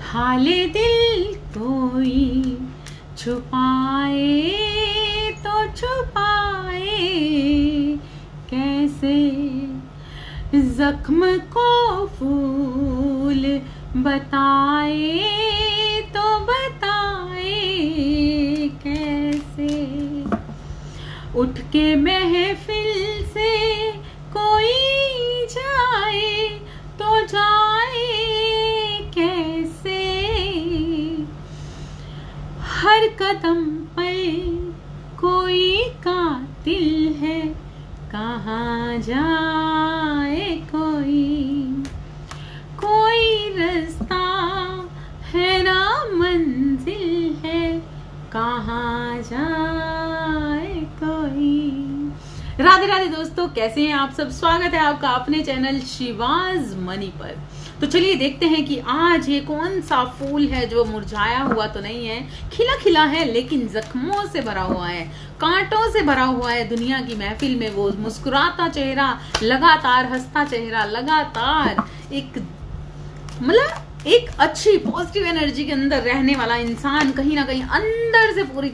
हाले दिल कोई छुपाए तो छुपाए कैसे, जख्म को फूल बताए तो बताए कैसे। उठ के महफिल से कोई जाए तो जाए कैसे, हर कदम पर कोई कातिल है, कहाँ जाए कोई रास्ता है ना मंजिल है, कहाँ जाए कोई। राधे राधे दोस्तों, कैसे हैं आप सब। स्वागत है आपका अपने चैनल शिवाज मनी पर। तो चलिए देखते हैं कि आज ये कौन सा फूल है जो मुरझाया हुआ तो नहीं है, खिला खिला है लेकिन जख्मों से भरा हुआ है, कांटों से भरा हुआ है। दुनिया की महफिल में वो मुस्कुराता चेहरा, लगातार हंसता चेहरा, लगातार एक अच्छी पॉजिटिव एनर्जी के अंदर रहने वाला इंसान कहीं ना कहीं अंदर से पूरी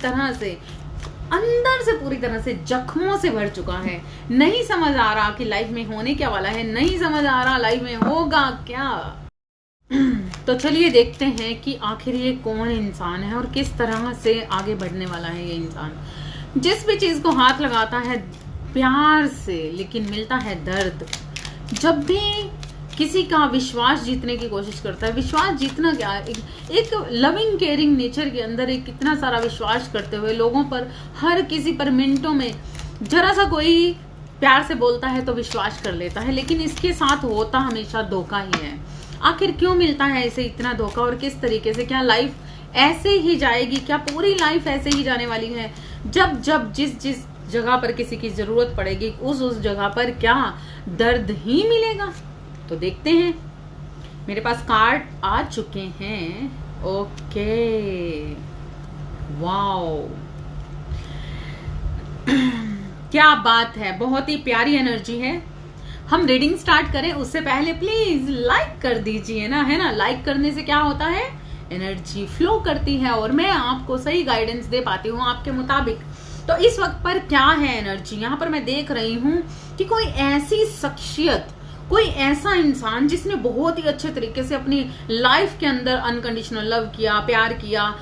तरह से जख्मों से भर चुका है। नहीं समझ आ रहा कि लाइफ में होने क्या वाला है, नहीं समझ आ रहा लाइफ में होगा क्या। तो चलिए देखते हैं कि आखिर ये कौन इंसान है और किस तरह से आगे बढ़ने वाला है ये इंसान। जिस भी चीज को हाथ लगाता है प्यार से, लेकिन मिलता है दर्द। जब भी किसी का विश्वास जीतने की कोशिश करता है, विश्वास जीतना क्या, एक लविंग केयरिंग नेचर के अंदर एक कितना सारा विश्वास करते हुए लोगों पर, हर किसी पर मिनटों में जरा सा कोई प्यार से बोलता है तो विश्वास कर लेता है, लेकिन इसके साथ होता हमेशा धोखा ही है। आखिर क्यों मिलता है इसे इतना धोखा और किस तरीके से? क्या लाइफ ऐसे ही जाएगी? क्या पूरी लाइफ ऐसे ही जाने वाली है? जब जिस जगह पर किसी की जरूरत पड़ेगी उस जगह पर क्या दर्द ही मिलेगा? तो देखते हैं। मेरे पास कार्ड आ चुके हैं। ओके, वाओ, क्या बात है, बहुत ही प्यारी एनर्जी है। हम रीडिंग स्टार्ट करें उससे पहले प्लीज लाइक कर दीजिए ना, है ना। लाइक करने से क्या होता है, एनर्जी फ्लो करती है और मैं आपको सही गाइडेंस दे पाती हूँ आपके मुताबिक। तो इस वक्त पर क्या है एनर्जी, यहाँ पर मैं देख रही हूँ कि कोई ऐसी शख्सियत, कोई ऐसा इंसान जिसने बहुत ही अच्छे तरीके से अपनी लाइफ के अंदर अनकंडीशनल लव किया, प्यार किया,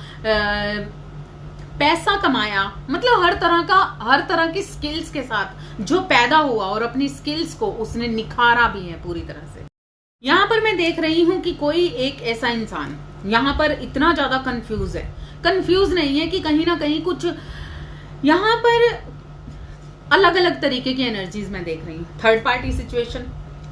पैसा कमाया, मतलब हर तरह की स्किल्स के साथ जो पैदा हुआ और अपनी स्किल्स को उसने निखारा भी है पूरी तरह से। यहाँ पर मैं देख रही हूँ कि कोई एक ऐसा इंसान यहाँ पर इतना ज्यादा कंफ्यूज है। कंफ्यूज नहीं है कि कहीं ना कहीं कुछ यहाँ पर अलग अलग तरीके की एनर्जीज मैं देख रही हूँ। थर्ड पार्टी सिचुएशन,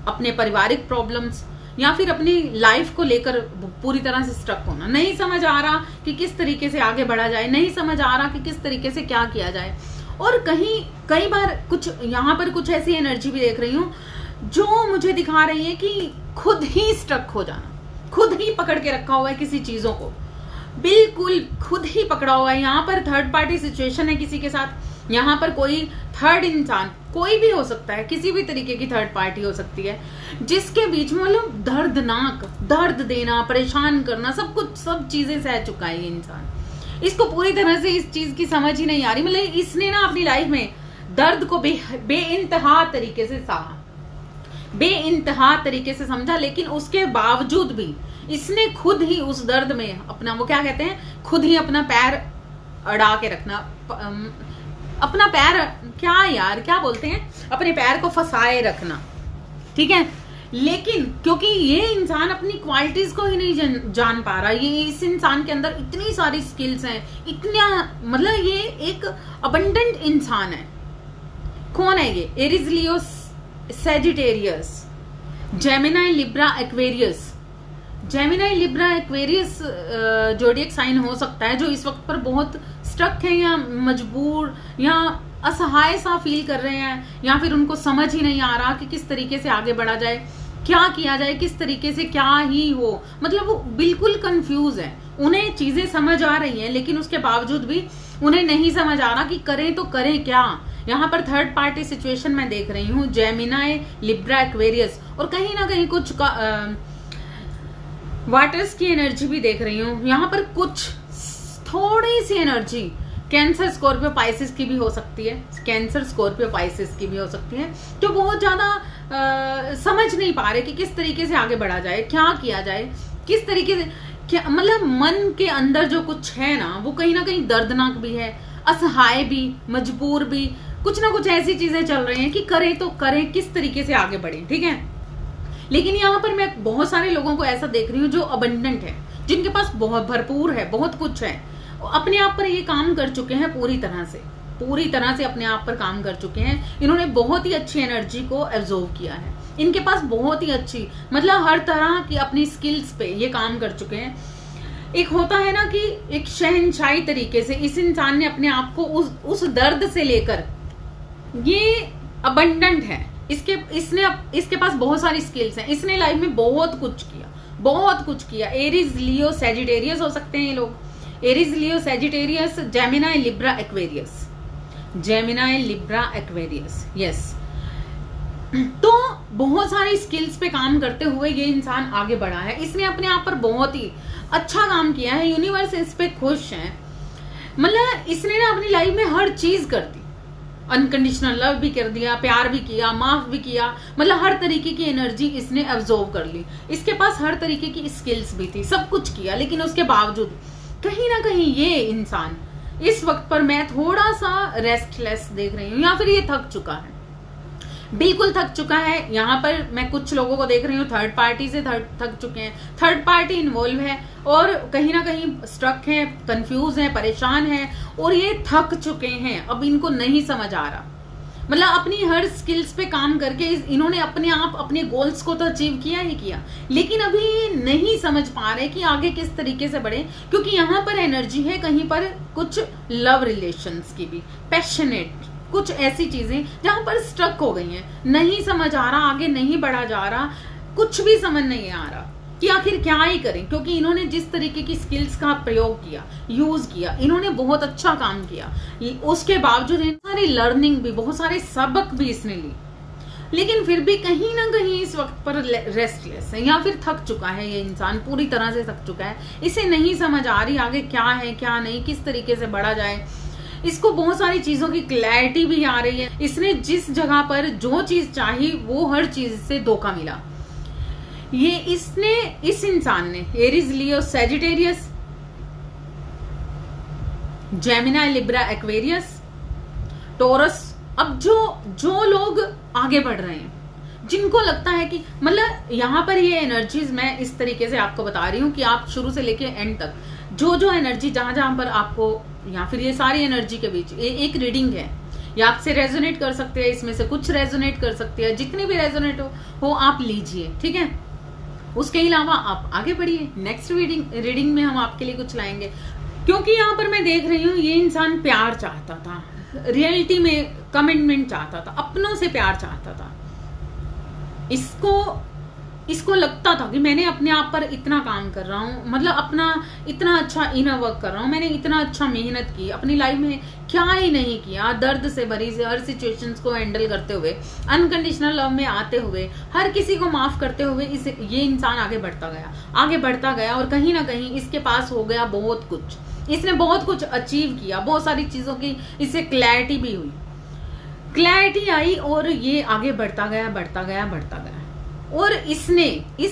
अपने पारिवारिक प्रॉब्लम्स, या फिर अपनी लाइफ को लेकर पूरी तरह से स्ट्रक होना, नहीं समझ आ रहा कि किस तरीके से आगे बढ़ा जाए, नहीं समझ आ रहा कि किस तरीके से क्या किया जाए। और कई बार कुछ यहाँ पर कुछ ऐसी एनर्जी भी देख रही हूँ जो मुझे दिखा रही है कि खुद ही स्ट्रक हो जाना, खुद ही पकड़ के रखा हुआ है किसी चीजों को, बिल्कुल खुद ही पकड़ा हुआ है। यहाँ पर थर्ड पार्टी सिचुएशन है किसी के साथ। यहाँ पर कोई थर्ड इंसान, कोई भी हो सकता है, किसी भी तरीके की थर्ड पार्टी हो सकती है, जिसके बीच में मतलब दर्दनाक, दर्द देना, परेशान करना, सब चीजें सह चुका है ये इंसान। इसको पूरी तरह से इस चीज की समझ ही नहीं आ रही। मतलब इसने ना अपनी लाइफ में दर्द को बेइंतहा तरीके से सहा, बेइंतहा तरीके से समझा, लेकिन उसके बावजूद भी इसने खुद ही उस दर्द में अपना, वो क्या कहते हैं, खुद ही अपना पैर अड़ा के रखना, अपना पैर क्या बोलते हैं, अपने पैर को फंसाए रखना, ठीक है। लेकिन क्योंकि ये इंसान अपनी क्वालिटीज को ही नहीं जान पा रहा, ये इस इंसान के अंदर इतनी सारी स्किल्स हैं, इतना मतलब ये एक अबंडेंट इंसान है। कौन है ये? Aries, Leo, Sagittarius, Gemini, Libra, Aquarius. Gemini, Libra, Aquarius zodiac sign हो सकता है जो इस वक्त पर बहुत स्ट्रक है या मजबूर या असहाय सा फील कर रहे हैं, या फिर उनको समझ ही नहीं आ रहा कि किस तरीके से आगे बढ़ा जाए, क्या किया जाए, किस तरीके से क्या ही हो। मतलब वो बिल्कुल कंफ्यूज है। उन्हें चीजें समझ आ रही हैं लेकिन उसके बावजूद भी उन्हें नहीं समझ आ रहा कि करें तो करें क्या। यहाँ पर थर्ड पार्टी सिचुएशन मैं देख रही हूँ, जेमिनी, लिब्रा, एक्वेरियस, और कहीं ना कहीं कुछ वाटर्स की एनर्जी भी देख रही हूँ। यहाँ पर कुछ थोड़ी सी एनर्जी कैंसर, स्कॉर्पियो, पाइसिस की भी हो सकती है। कैंसर, स्कॉर्पियो, पाइसिस की भी हो सकती है, जो बहुत ज्यादा समझ नहीं पा रहे कि किस तरीके से आगे बढ़ा जाए, क्या किया जाए, किस तरीके से, क्या मतलब मन के अंदर जो कुछ है ना, वो कहीं ना कहीं दर्दनाक भी है, असहाय भी, मजबूर भी, कुछ ना कुछ ऐसी चीजें चल रही हैं कि करें तो करें, किस तरीके से आगे बढ़े। ठीक है, लेकिन यहाँ पर मैं बहुत सारे लोगों को ऐसा देख रही हूँ जो अबंडेंट है, जिनके पास बहुत भरपूर है, बहुत कुछ है, अपने आप पर ये काम कर चुके हैं, पूरी तरह से अपने आप पर काम कर चुके हैं। इन्होंने बहुत ही अच्छी एनर्जी को एब्जॉर्व किया है। इनके पास बहुत ही अच्छी, मतलब हर तरह की अपनी स्किल्स पे ये काम कर चुके हैं। एक होता है ना कि एक शहंशाही तरीके से इस इंसान ने अपने आप को उस दर्द से लेकर, ये अबंडेंट है, इसके पास बहुत सारी स्किल्स हैं, इसने लाइफ में बहुत कुछ किया। एरीज, लियो, सैजिटेरियस हो सकते हैं ये लोग। Aries, Leo, Sagittarius, Gemini, Libra, Aquarius, yes. तो बहुत सारी स्किल्स पे काम करते हुए ये इंसान आगे बढ़ा है। इसने अपने आप पर बहुत ही अच्छा काम किया है। यूनिवर्स इस पे खुश है। मतलब इसने ना अपनी लाइफ में हर चीज कर दी, अनकंडीशनल लव भी कर दिया, प्यार भी किया, माफ भी किया, मतलब हर तरीके की एनर्जी इसने एब्जॉर्व कर ली। इसके पास हर तरीके की स्किल्स भी थी, सब कुछ किया, लेकिन उसके बावजूद कहीं ना कहीं ये इंसान इस वक्त पर मैं थोड़ा सा रेस्टलेस देख रही हूँ, या फिर ये थक चुका है, बिल्कुल थक चुका है। यहाँ पर मैं कुछ लोगों को देख रही हूँ थर्ड पार्टी से थक चुके हैं, थर्ड पार्टी इन्वॉल्व है और कहीं ना कहीं स्ट्रक है, कंफ्यूज है, परेशान है, और ये थक चुके हैं। अब इनको नहीं समझ आ रहा, मतलब अपनी हर स्किल्स पे काम करके इन्होंने अपने गोल्स को तो अचीव किया ही किया, लेकिन अभी नहीं समझ पा रहे कि आगे किस तरीके से बढ़े, क्योंकि यहाँ पर एनर्जी है कहीं पर कुछ लव रिलेशंस की भी, पैशनेट, कुछ ऐसी चीजें जहां पर स्ट्रक हो गई हैं, नहीं समझ आ रहा, आगे नहीं बढ़ा जा रहा, कुछ भी समझ नहीं आ रहा कि आखिर क्या ही करें, क्योंकि इन्होंने जिस तरीके की स्किल्स का प्रयोग किया, यूज किया, इन्होंने बहुत अच्छा काम किया, उसके बावजूद सारी लर्निंग भी, बहुत सारे सबक भी इसने ली, लेकिन फिर भी कहीं ना कहीं इस वक्त पर रेस्टलेस है, या फिर थक चुका है। ये इंसान पूरी तरह से थक चुका है, इसे नहीं समझ आ रही आगे क्या है क्या नहीं, किस तरीके से बढ़ा जाए। इसको बहुत सारी चीजों की क्लैरिटी भी आ रही है। इसने जिस जगह पर जो चीज चाही वो हर चीज से धोखा मिला। इस इंसान ने Aries, Leo, Sagittarius, Gemini, Libra, Aquarius, Taurus, अब जो लोग आगे बढ़ रहे हैं, जिनको लगता है कि मतलब यहाँ पर ये एनर्जीज मैं इस तरीके से आपको बता रही हूँ कि आप शुरू से लेके एंड तक जो एनर्जी जहां पर आपको, या फिर ये सारी एनर्जी के बीच एक रीडिंग है, या आपसे रेजोनेट कर सकते हैं, इसमें से कुछ रेजोनेट कर सकते हैं, जितने भी रेजोनेट हो आप लीजिए, ठीक है। उसके अलावा आप आगे बढ़िए, नेक्स्ट रीडिंग में हम आपके लिए कुछ लाएंगे, क्योंकि यहाँ पर मैं देख रही हूँ ये इंसान प्यार चाहता था, रियलिटी में कमिटमेंट चाहता था, अपनों से प्यार चाहता था। इसको लगता था कि मैंने अपने आप पर इतना काम कर रहा हूँ, मतलब अपना इतना अच्छा इनर वर्क कर रहा हूँ, मैंने इतना अच्छा मेहनत की, अपनी लाइफ में क्या ही नहीं किया, दर्द से भरी हर सिचुएशंस को हैंडल करते हुए, अनकंडीशनल लव में आते हुए, हर किसी को माफ करते हुए ये इंसान आगे बढ़ता गया और कहीं ना कहीं इसके पास हो गया बहुत कुछ, इसने बहुत कुछ अचीव किया, बहुत सारी चीजों की इससे क्लैरिटी भी हुई, क्लैरिटी आई और ये आगे बढ़ता गया। और इस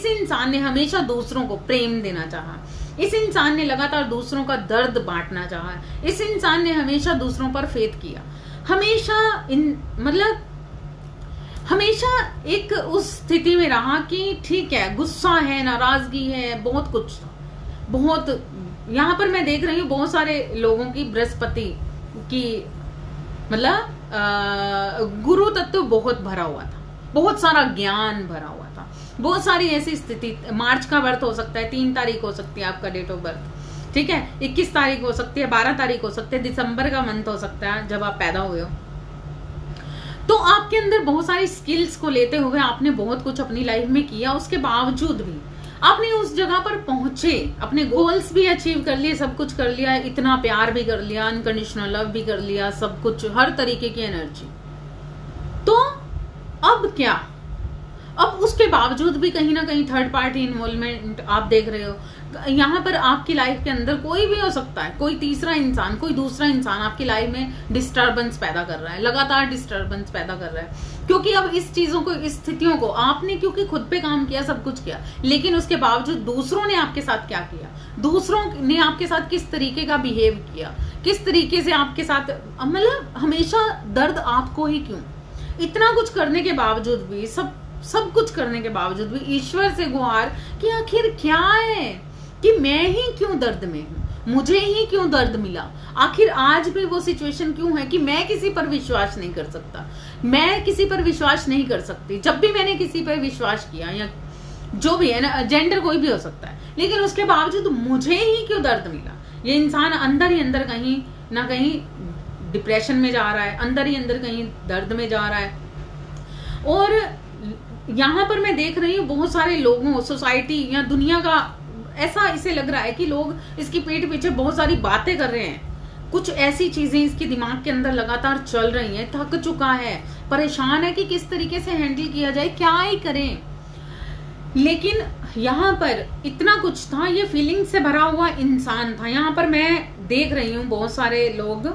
इंसान ने हमेशा दूसरों को प्रेम देना चाहा, इस इंसान ने लगातार दूसरों का दर्द बांटना चाहा, इस इंसान ने हमेशा दूसरों पर फेथ किया, हमेशा एक उस स्थिति में रहा कि ठीक है, गुस्सा है, नाराजगी है, बहुत कुछ, बहुत। यहाँ पर मैं देख रही हूँ बहुत सारे लोगों की बृहस्पति की मतलब गुरु तत्व बहुत भरा हुआ था, बहुत सारा ज्ञान भरा हुआ था, बहुत सारी ऐसी स्थिति। मार्च का बर्थ हो सकता है, 3 तारीख हो सकती है आपका डेट ऑफ बर्थ, ठीक है, 21 तारीख हो सकती है, 12 तारीख हो सकती है, दिसंबर का मंथ हो सकता है जब आप पैदा हुए हो। तो आपके अंदर बहुत सारी स्किल्स को लेते हुए आपने बहुत कुछ अपनी लाइफ में किया, उसके बावजूद भी आपने उस जगह पर पहुंचे, अपने गोल्स भी अचीव कर लिए, सब कुछ कर लिया, इतना प्यार भी कर लिया, अनकंडीशनल लव भी कर लिया, सब कुछ, हर तरीके की एनर्जी। तो अब क्या? अब उसके बावजूद भी कहीं ना कहीं थर्ड पार्टी इन्वॉल्वमेंट आप देख रहे हो। यहाँ पर आपकी लाइफ के अंदर कोई भी हो सकता है, कोई तीसरा इंसान, कोई दूसरा इंसान आपकी लाइफ में डिस्टर्बेंस पैदा कर रहा है, लगातार डिस्टर्बेंस पैदा कर रहा है। क्योंकि अब इस चीजों को, इस स्थितियों को आपने क्योंकि खुद पे काम किया, सब कुछ किया, लेकिन उसके बावजूद दूसरों ने आपके साथ क्या किया, दूसरों ने आपके साथ किस तरीके का बिहेव किया, किस तरीके से आपके साथ, मतलब हमेशा दर्द आपको ही क्यों। इतना कुछ करने के बावजूद भी, सब कुछ करने के बावजूद भी ईश्वर से गुहार कि आखिर क्या है कि मैं ही क्यों दर्द में हूं, मुझे ही क्यों दर्द मिला, आखिर आज भी वो सिचुएशन क्यों है कि मैं किसी पर विश्वास नहीं कर सकता, मैं किसी पर विश्वास नहीं कर सकती। जब भी मैंने किसी पर विश्वास किया, या जो भी है ना, जेंडर कोई भी हो सकता है, लेकिन उसके बावजूद मुझे ही क्यों दर्द मिला। ये इंसान अंदर ही अंदर कहीं ना कहीं डिप्रेशन में जा रहा है, अंदर ही अंदर कहीं दर्द में जा रहा है। और यहाँ पर मैं देख रही हूँ बहुत सारे लोगों, सोसाइटी या दुनिया का ऐसा इसे लग रहा है कि लोग इसकी पीठ पीछे बहुत सारी बातें कर रहे हैं, कुछ ऐसी चीजें इसके दिमाग के अंदर लगातार चल रही हैं, थक चुका है, परेशान है कि किस तरीके से हैंडल किया जाए, क्या ही करें। लेकिन यहाँ पर इतना कुछ था, ये फीलिंग से भरा हुआ इंसान था। यहाँ पर मैं देख रही हूँ बहुत सारे लोग,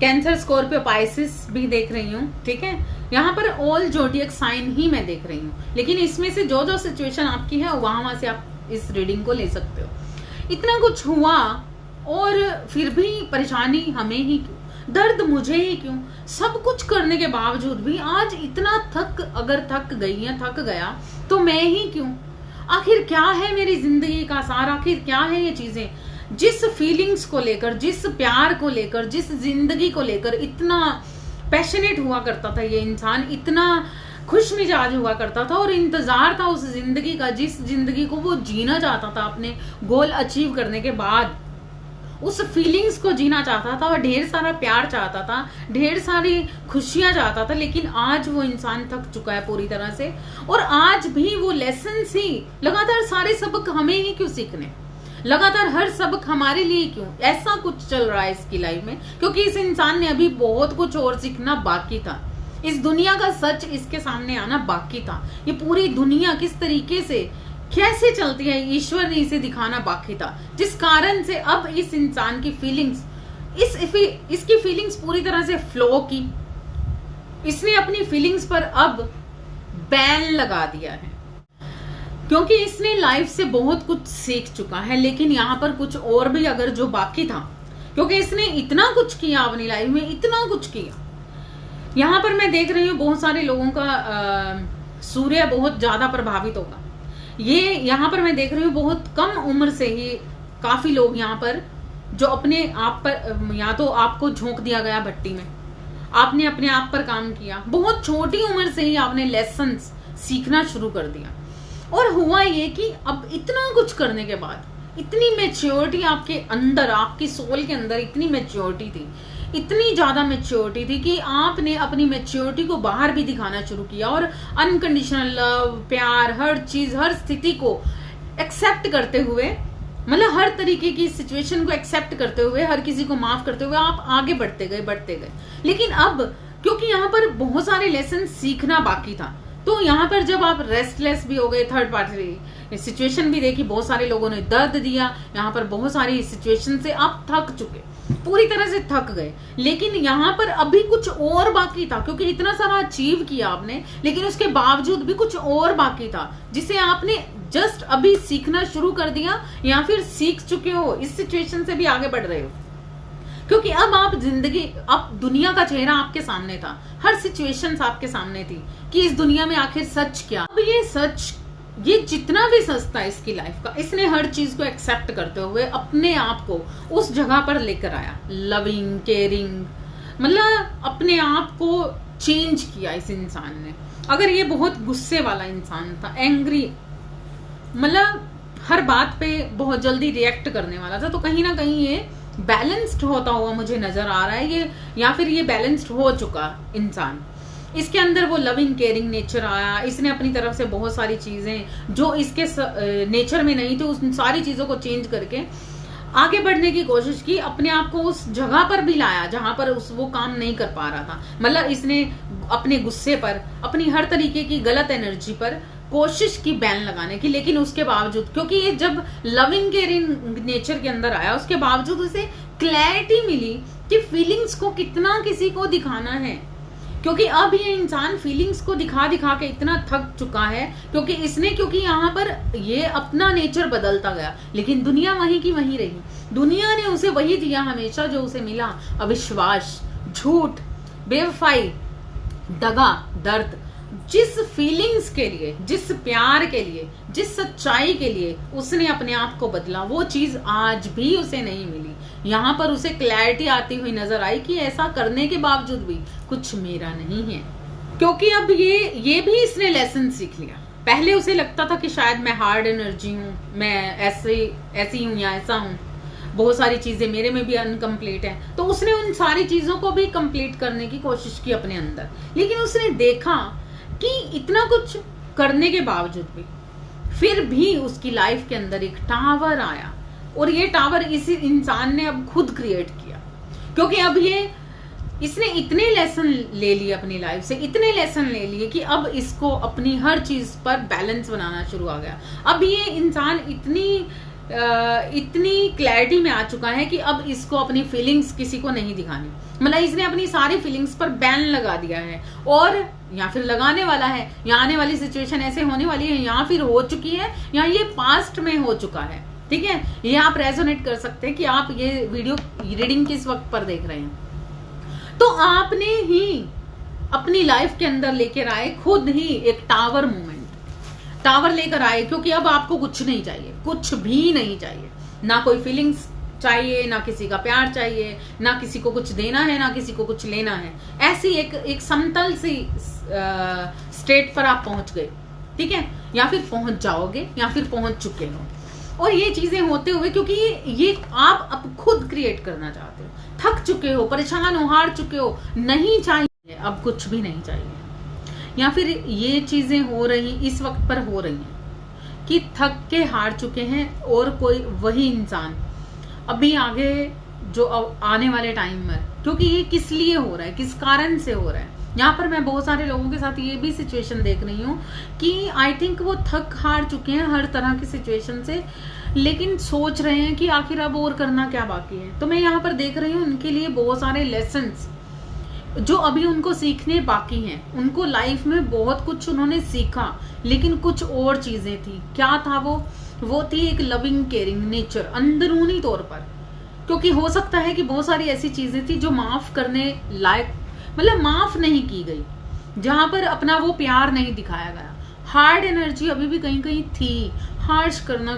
कैंसर, स्कॉर्पियो, पाइसिस भी देख रही हूँ, ठीक है। यहाँ पर ऑल जोडियक साइन ही मैं देख रही हूँ, लेकिन इसमें से जो जो सिचुएशन आपकी है वहां से आप इस रीडिंग को ले सकते हो। इतना कुछ हुआ और फिर भी परेशानी हमें ही क्यों, दर्द मुझे ही क्यों। सब कुछ करने के बावजूद भी आज इतना अगर थक गई या थक गया तो मैं ही क्यों। आखिर क्या है मेरी जिंदगी का सार, आखिर क्या है ये चीजें। जिस फीलिंग्स को लेकर, जिस प्यार को लेकर, जिस जिंदगी को लेकर इतना पैशनेट हुआ करता था ये इंसान, इतना खुश मिजाज हुआ करता था और इंतजार था उस जिंदगी का, जिस जिंदगी को वो जीना चाहता था अपने गोल अचीव करने के बाद, उस फीलिंग्स को जीना चाहता था और ढेर सारा प्यार चाहता था, ढेर सारी खुशियां चाहता था। लेकिन आज वो इंसान थक चुका है पूरी तरह से, और आज भी वो लेसन्स ही लगातार, सारे सबक हमें ही क्यों सीखने, लगातार हर सबक हमारे लिए क्यों, ऐसा कुछ चल रहा है इसकी लाइफ में। क्योंकि इस इंसान ने अभी बहुत कुछ और सीखना बाकी था, इस दुनिया का सच इसके सामने आना बाकी था, ये पूरी दुनिया किस तरीके से कैसे चलती है ईश्वर ने इसे दिखाना बाकी था, जिस कारण से अब इस इंसान की फीलिंग्स, इसकी फीलिंग्स पूरी तरह से फ्लो की। इसने अपनी फीलिंग्स पर अब बैन लगा दिया है, क्योंकि इसने लाइफ से बहुत कुछ सीख चुका है। लेकिन यहाँ पर कुछ और भी अगर जो बाकी था, क्योंकि इसने इतना कुछ किया अपनी लाइफ में, इतना कुछ किया। यहाँ पर मैं देख रही हूँ बहुत सारे लोगों का सूर्य बहुत ज्यादा प्रभावित होगा। ये यहाँ पर मैं देख रही हूँ बहुत कम उम्र से ही काफी लोग यहाँ पर जो अपने आप पर, या तो आपको झोंक दिया गया भट्टी में, आपने अपने आप पर काम किया, बहुत छोटी उम्र से ही आपने लेसन्स सीखना शुरू कर दिया। और हुआ ये कि अब इतना कुछ करने के बाद, इतनी मैच्योरिटी आपके अंदर, आपकी सोल के अंदर इतनी मैच्योरिटी थी, इतनी ज्यादा मैच्योरिटी थी कि आपने अपनी मैच्योरिटी को बाहर भी दिखाना शुरू किया और अनकंडीशनल लव, प्यार, हर चीज, हर स्थिति को एक्सेप्ट करते हुए, मतलब हर तरीके की सिचुएशन को एक्सेप्ट करते हुए, हर किसी को माफ करते हुए आप आगे बढ़ते गए। लेकिन अब क्योंकि यहाँ पर बहुत सारे लेसन सीखना बाकी था, तो यहाँ पर जब आप रेस्टलेस भी हो गए, थर्ड पार्टी सिचुएशन भी देखी, बहुत सारे लोगों ने दर्द दिया, यहाँ पर बहुत सारी सिचुएशन से आप थक चुके, पूरी तरह से थक गए। लेकिन यहाँ पर अभी कुछ और बाकी था, क्योंकि इतना सारा अचीव किया आपने, लेकिन उसके बावजूद भी कुछ और बाकी था जिसे आपने जस्ट अभी सीखना शुरू कर दिया, या फिर सीख चुके हो, इस सिचुएशन से भी आगे बढ़ रहे हो। क्योंकि अब आप जिंदगी, अब दुनिया का चेहरा आपके सामने था, हर सिचुएशन आपके सामने थी कि इस दुनिया में आखिर सच क्या। अब ये सच, ये जितना भी सच था इसकी लाइफ का, इसने हर चीज को एक्सेप्ट करते हुए अपने आप को उस जगह पर लेकर आया, लविंग, केयरिंग, मतलब अपने आप को चेंज किया इस इंसान ने। अगर ये बहुत गुस्से वाला इंसान था, एंग्री, मतलब हर बात पे बहुत जल्दी रिएक्ट करने वाला था, तो कहीं ना कहीं ये बैलेंस्ड होता हुआ मुझे नजर आ रहा है ये, या फिर ये बैलेंस्ड हो चुका इंसान। इसके अंदर वो लविंग केयरिंग नेचर आया, इसने अपनी तरफ से बहुत सारी चीजें जो इसके नेचर में नहीं थी, उस सारी चीजों को चेंज करके आगे बढ़ने की कोशिश की, अपने आप को उस जगह पर भी लाया जहां पर वो काम नहीं कर पा रहा था। मतलब इसने अपने गुस्से पर, अपनी हर तरीके की गलत एनर्जी पर कोशिश की बैन लगाने की, लेकिन उसके बावजूद, क्योंकि ये जब लविंग केयरिंग नेचर के अंदर आया, उसके बावजूद उसे क्लैरिटी मिली कि फीलिंग्स को कितना किसी को दिखाना है। क्योंकि अब ये इंसान फीलिंग्स को दिखा दिखा के इतना थक चुका है, क्योंकि यहाँ पर ये अपना नेचर बदलता गया, लेकिन दुनिया वहीं की वहीं रही। दुनिया ने उसे वही दिया हमेशा जो उसे मिला, अविश्वास, झूठ, बेवफाई, दगा, दर्द। जिस फीलिंग्स के लिए, जिस प्यार के लिए, जिस सच्चाई के लिए उसने अपने आप को बदला, वो चीज आज भी उसे नहीं मिली। यहाँ पर उसे क्लैरिटी आती हुई नजर आई कि ऐसा करने के बावजूद भी कुछ मेरा नहीं है। क्योंकि अब ये भी इसने लेसन सीख लिया। पहले उसे लगता था कि शायद मैं हार्ड एनर्जी हूँ, मैं ऐसी हूँ या ऐसा हूँ, बहुत सारी चीजें मेरे में भी अनकम्प्लीट है। तो उसने उन सारी चीजों को भी कंप्लीट करने की कोशिश की अपने अंदर, लेकिन उसने देखा कि इतना कुछ करने के बावजूद भी फिर भी उसकी लाइफ के अंदर एक टावर आया, और ये टावर इसी इंसान ने अब खुद क्रिएट किया। क्योंकि अब इसने इतने लेसन ले लिए अपनी लाइफ से, इतने लेसन ले लिए कि अब इसको अपनी हर चीज पर बैलेंस बनाना शुरू आ गया। अब ये इंसान इतनी क्लैरिटी में आ चुका है कि अब इसको अपनी फीलिंग्स किसी को नहीं दिखानी। मतलब इसने अपनी सारी फीलिंग्स पर बैन लगा दिया है, और या फिर लगाने वाला है, या आने वाली सिचुएशन ऐसे होने वाली है, या फिर हो चुकी है, या ये पास्ट में हो चुका है। ठीक है, ये आप रेजोनेट कर सकते हैं कि आप ये वीडियो रीडिंग किस वक्त पर देख रहे हैं। तो आपने ही अपनी लाइफ के अंदर लेकर आए खुद ही एक टावर मूवमेंट, टावर लेकर आए, क्योंकि अब आपको कुछ नहीं चाहिए, कुछ भी नहीं चाहिए। ना कोई फीलिंग्स चाहिए, ना किसी का प्यार चाहिए, ना किसी को कुछ देना है, ना किसी को कुछ लेना है। ऐसी एक समतल सी स्टेट पर आप पहुंच गए। ठीक है, या फिर पहुंच जाओगे, या फिर पहुंच चुके हो। और ये चीजें होते हुए, क्योंकि ये आप अब खुद क्रिएट करना चाहते हो, थक चुके हो, परेशान हो, हार चुके हो, नहीं चाहिए, अब कुछ भी नहीं चाहिए। या फिर ये चीजें हो रही, इस वक्त पर हो रही हैं कि थक के हार चुके हैं, और कोई वही इंसान अभी आगे जो आने वाले टाइम में, क्योंकि ये किस लिए हो रहा है, किस कारण से हो रहा है। यहाँ पर मैं बहुत सारे लोगों के साथ ये भी सिचुएशन देख रही हूँ कि आई थिंक वो थक हार चुके हैं हर तरह की सिचुएशन से, लेकिन सोच रहे हैं कि आखिर अब और करना क्या बाकी है। तो मैं यहाँ पर देख रही हूँ उनके लिए बहुत सारे लेसन्स जो अभी उनको सीखने बाकी हैं। उनको लाइफ में बहुत कुछ उन्होंने सीखा, लेकिन कुछ और चीजें थी। क्या था वो थी एक लविंग केयरिंग नेचर अंदरूनी तौर पर। क्योंकि हो सकता है कि बहुत सारी ऐसी चीजें थी जो माफ करने लायक, मतलब माफ नहीं की गई, जहां पर अपना वो प्यार नहीं दिखाया गया। हार्ड एनर्जी अभी भी कहीं कहीं थी, हार्श करना,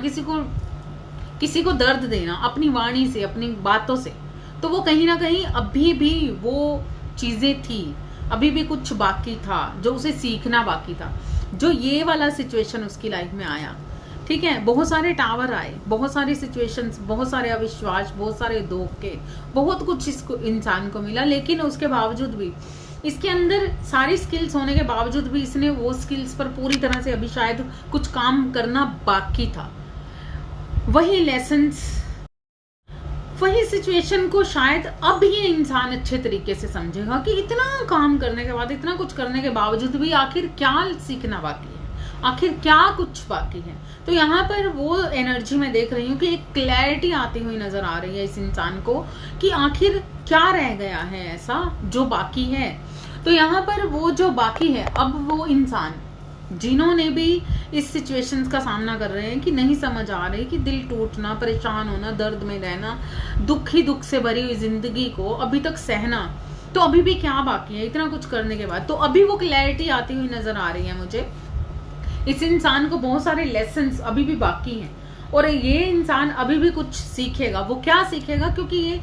किसी को दर्द देना अपनी वाणी से, अपनी बातों से, तो वो कहीं ना कहीं अभी भी वो चीजें थी, अभी भी कुछ बाकी था जो उसे सीखना बाकी था। जो ये वाला सिचुएशन उसकी लाइफ में आया, ठीक है, बहुत सारे टावर आए, बहुत सारी सिचुएशंस, बहुत सारे अविश्वास, बहुत सारे धोखे, बहुत कुछ इसको इंसान को मिला, लेकिन उसके बावजूद भी इसके अंदर सारी स्किल्स होने के बावजूद भी इसने वो स्किल्स पर पूरी तरह से अभी शायद कुछ काम करना बाकी था। वही लेसन्स, वही सिचुएशन को शायद अब ये इंसान अच्छे तरीके से समझेगा कि इतना काम करने के बाद, इतना कुछ करने के बावजूद भी आखिर क्या सीखना बाकी है, आखिर क्या कुछ बाकी है। तो यहाँ पर वो एनर्जी में देख रही हूँ कि एक क्लैरिटी आती हुई नजर आ रही है इस इंसान को कि आखिर क्या रह गया है ऐसा जो बाकी है। तो यहाँ पर वो जो बाकी है, अब वो इंसान जिन्होंने भी इस सिचुएशंस का सामना कर रहे हैं कि नहीं समझ आ रही कि दिल टूटना, परेशान होना, दर्द में रहना, दुख ही दुख से भरी हुई जिंदगी को अभी तक सहना, तो अभी भी क्या बाकी है इतना कुछ करने के बाद। तो अभी वो क्लैरिटी आती हुई नजर आ रही है मुझे। इस इंसान को बहुत सारे लेसन्स अभी भी बाकी हैं, और ये इंसान अभी भी कुछ सीखेगा। वो क्या सीखेगा, क्योंकि ये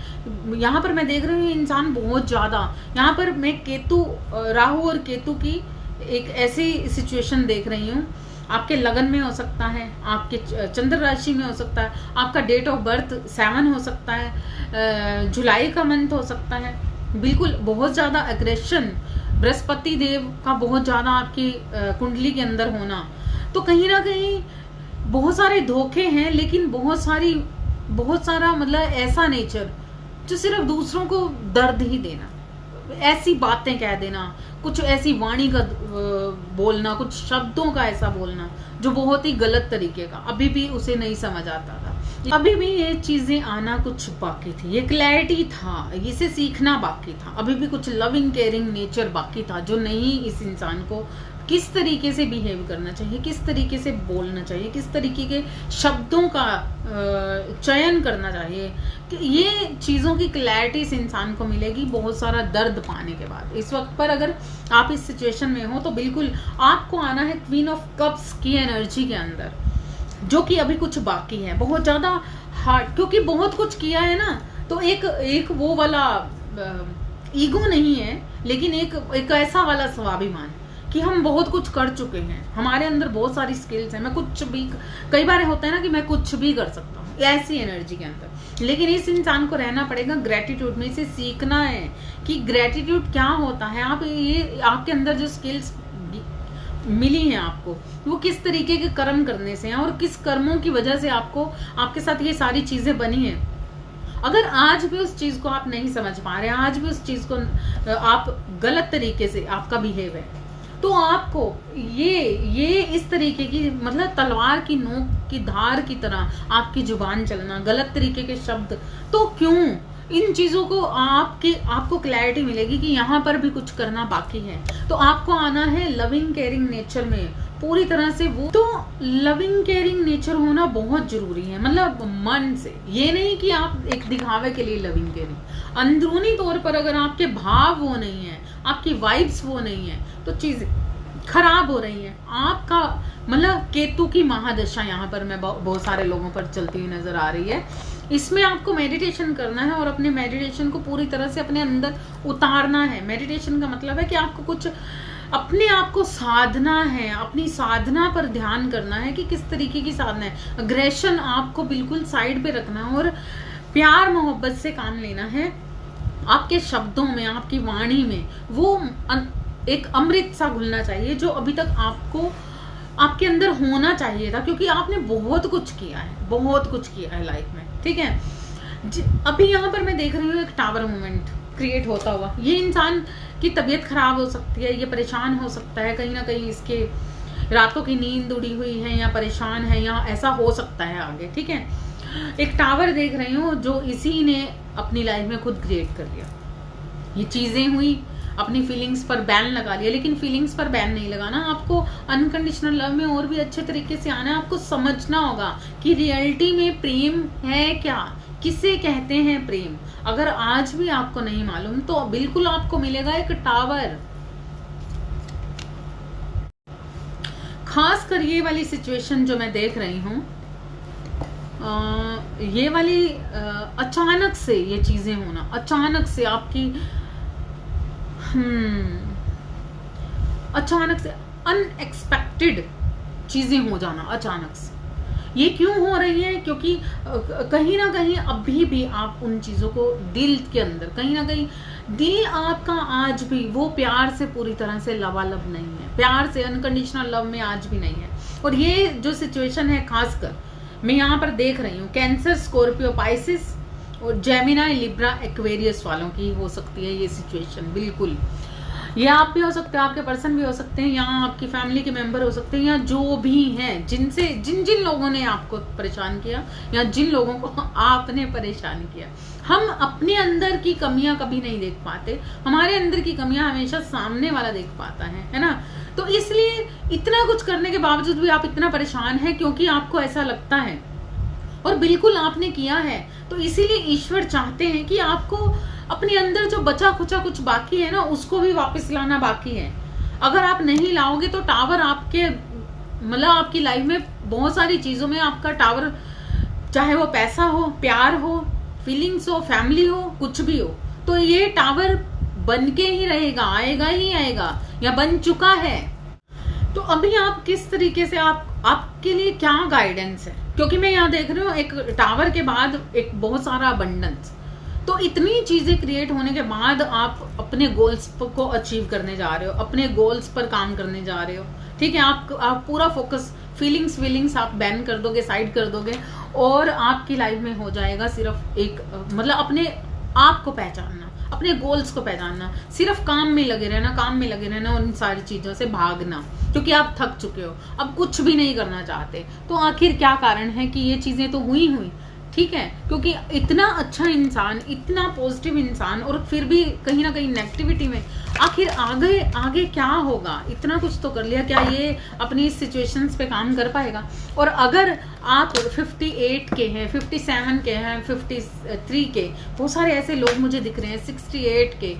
यहाँ पर मैं देख रही हूँ इंसान बहुत ज्यादा, यहाँ पर मैं राहु और केतु की एक ऐसी सिचुएशन देख रही हूँ। आपके लगन में हो सकता है, आपके चंद्र राशि में हो सकता है, आपका डेट ऑफ बर्थ 7 हो सकता है, जुलाई का मंथ हो सकता है। बिल्कुल बहुत ज्यादा एग्रेशन, बृहस्पति देव का बहुत ज्यादा आपकी कुंडली के अंदर होना, तो कहीं ना कहीं बहुत सारे धोखे हैं, लेकिन बहुत सारी बहुत सारा मतलब ऐसा नेचर जो सिर्फ दूसरों को दर्द ही देना, ऐसी बातें कह देना, कुछ ऐसी वाणी का बोलना, कुछ शब्दों का ऐसा बोलना जो बहुत ही गलत तरीके का, अभी भी उसे नहीं समझ आता था। अभी भी ये चीजें आना कुछ बाकी थी, ये क्लैरिटी था, इसे सीखना बाकी था, अभी भी कुछ लविंग केयरिंग नेचर बाकी था जो नहीं इस इंसान को किस तरीके से बिहेव करना चाहिए, किस तरीके से बोलना चाहिए, किस तरीके के शब्दों का चयन करना चाहिए। ये चीज़ों की क्लैरिटी इस इंसान को मिलेगी बहुत सारा दर्द पाने के बाद। इस वक्त पर अगर आप इस सिचुएशन में हो तो बिल्कुल आपको आना है क्वीन ऑफ कप्स की एनर्जी के अंदर, जो कि अभी कुछ बाकी है, बहुत ज़्यादा हार्ड, क्योंकि बहुत कुछ किया है ना, तो एक वो वाला ईगो नहीं है, लेकिन एक ऐसा वाला स्वाभिमान कि हम बहुत कुछ कर चुके हैं, हमारे अंदर बहुत सारी स्किल्स हैं, मैं कुछ भी, कई बार होता है ना कि मैं कुछ भी कर सकता हूँ, ऐसी एनर्जी के अंदर। लेकिन इस इंसान को रहना पड़ेगा ग्रेटिट्यूड में, इसे सीखना है कि ग्रेटिट्यूड क्या होता है। आप ये आपके अंदर जो स्किल्स मिली हैं आपको, वो किस तरीके के कर्म करने से हैं और किस कर्मों की वजह से आपको आपके साथ ये सारी चीजें बनी हैं। अगर आज भी उस चीज को आप नहीं समझ पा रहे, आज भी उस चीज को आप गलत तरीके से आपका बिहेव है, तो आपको ये इस तरीके की मतलब तलवार की नोक की धार की तरह आपकी जुबान चलना, गलत तरीके के शब्द, तो क्यों इन चीजों को आपको क्लैरिटी मिलेगी कि यहाँ पर भी कुछ करना बाकी है। तो आपको आना है लविंग केयरिंग नेचर में पूरी तरह से। वो तो लविंग केयरिंग नेचर होना बहुत जरूरी है, मतलब मन से, ये नहीं कि आप एक दिखावे के लिए लविंग केयरिंग। अंदरूनी तौर पर अगर आपके भाव वो नहीं है, आपकी वाइब्स वो नहीं है, तो चीजें खराब हो रही हैं। आपका मतलब केतु की महादशा यहाँ पर मैं बहुत सारे लोगों पर चलती हुई नजर आ रही है। इसमें आपको मेडिटेशन करना है और अपने मेडिटेशन को पूरी तरह से अपने अंदर उतारना है। मेडिटेशन का मतलब है कि आपको कुछ अपने आप को साधना है, अपनी साधना पर ध्यान करना है कि किस तरीके की साधना है। अग्रेशन आपको बिल्कुल साइड पे रखना है और प्यार मोहब्बत से काम लेना है। आपके शब्दों में, आपकी वाणी में वो एक अमृत सा घुलना चाहिए जो अभी तक आपके अंदर होना चाहिए था, क्योंकि आपने बहुत कुछ किया है, बहुत कुछ किया है लाइफ में, ठीक है। अभी यहाँ पर मैं देख रही हूँ एक टावर मोमेंट क्रिएट होता हुआ। ये इंसान की तबीयत खराब हो सकती है, ये परेशान हो सकता है, कहीं ना कहीं इसके रातों की नींद उड़ी हुई है या परेशान है या ऐसा हो सकता है आगे, ठीक है। एक टावर देख रही हूँ जो इसी ने अपनी लाइफ में खुद क्रिएट कर लिया। ये चीजें हुई, अपनी फीलिंग्स पर बैन लगा लिया, लेकिन फीलिंग्स पर बैन नहीं लगाना, आपको अनकंडीशनल लव में और भी अच्छे तरीके से आना है। आपको समझना होगा कि रियलिटी में प्रेम है क्या, किसे कहते हैं प्रेम। अगर आज भी आपको नहीं मालूम तो बिल्कुल आपको मिलेगा एक टावर। खास कर ये वाली सिचुएशन जो मैं देख रही हूँ, ये वाली अचानक से ये चीजें होना, अचानक से आपकी अचानक से अनएक्सपेक्टेड चीजें हो जाना अचानक से। ये क्यों हो रही है? क्योंकि कहीं ना कहीं अभी भी आप उन चीजों को दिल के अंदर, कहीं ना कहीं दिल आपका आज भी वो प्यार से पूरी तरह से लबालब नहीं है, प्यार से अनकंडीशनल लव में आज भी नहीं है। और ये जो सिचुएशन है खासकर मैं यहाँ पर देख रही हूँ कैंसर, स्कॉर्पियो, पाइसिस और जेमिनाई, लिब्रा, एक्वेरियस वालों की हो सकती है ये सिचुएशन। बिल्कुल ये आप भी हो सकते हैं, आपके पर्सन भी हो सकते हैं, या आपकी फैमिली के मेंबर हो सकते हैं, या जो भी हैं जिन लोगों ने आपको परेशान किया या जिन लोगों को आपने परेशान किया। हम अपने अंदर की कमियां कभी नहीं देख पाते, हमारे अंदर की कमियां हमेशा सामने वाला देख पाता है ना। तो इसलिए इतना कुछ करने के बावजूद भी आप इतना परेशान हैं क्योंकि आपको ऐसा लगता है, और बिल्कुल आपने किया है। तो इसीलिए ईश्वर चाहते हैं कि आपको अपने अंदर जो बचा खुचा कुछ बाकी है ना, उसको भी वापस लाना बाकी है। अगर आप नहीं लाओगे तो टावर आपके मतलब आपकी लाइफ में बहुत सारी चीजों में आपका टावर, चाहे वो पैसा हो, प्यार हो, फीलिंग्स हो, फैमिली हो, कुछ भी हो, तो ये टावर बन के ही रहेगा, आएगा ही आएगा या बन चुका है। तो अभी आप किस तरीके से आपके लिए क्या गाइडेंस है? क्योंकि मैं यहाँ देख रही हूँ एक टावर के बाद एक बहुत सारा अबंडेंस। तो इतनी चीजें क्रिएट होने के बाद आप अपने गोल्स को अचीव करने जा रहे हो, अपने गोल्स पर काम करने जा रहे हो, ठीक है। आप पूरा फोकस फीलिंग्स आप बैन कर दोगे, साइड कर दोगे, और आपकी लाइफ में हो जाएगा सिर्फ एक मतलब अपने आप को पहचानना, अपने गोल्स को पहचानना, सिर्फ काम में लगे रहना, उन सारी चीजों से भागना, क्योंकि आप थक चुके हो, अब कुछ भी नहीं करना चाहते। तो आखिर क्या कारण है कि ये चीजें तो हुई, ठीक है, क्योंकि इतना अच्छा इंसान, इतना पॉजिटिव इंसान, और फिर भी कहीं ना कहीं नेगेटिविटी में। आखिर आगे क्या होगा? इतना कुछ तो कर लिया, क्या ये अपनी इस सिचुएशंस पे काम कर पाएगा? और अगर आप 58 के हैं, 57 के हैं, 53 के, बहुत सारे ऐसे लोग मुझे दिख रहे हैं 68 के,